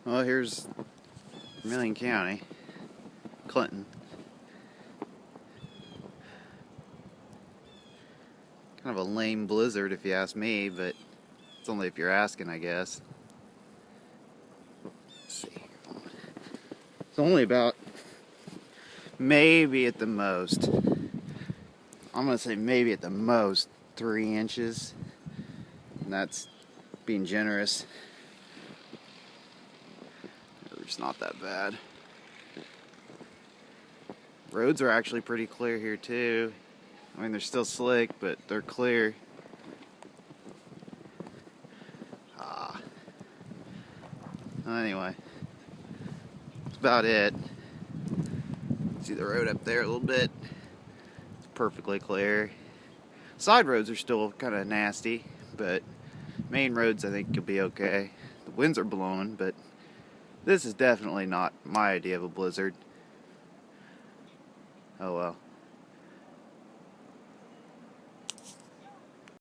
Well, here's Vermilion County, Clinton. Kind of a lame blizzard if you ask me, but it's only if you're asking, I guess. Let's see. It's only about, maybe at the most, I'm going to say maybe at the most 3 inches. And that's being generous. It's not that bad. Roads are actually pretty clear here too. I mean, they're still slick, but they're clear. Anyway, that's about it. See the road up there a little bit. It's perfectly clear. Side roads are still kind of nasty, but main roads I think will be okay. The winds are blowing, but this is definitely not my idea of a blizzard. Oh well.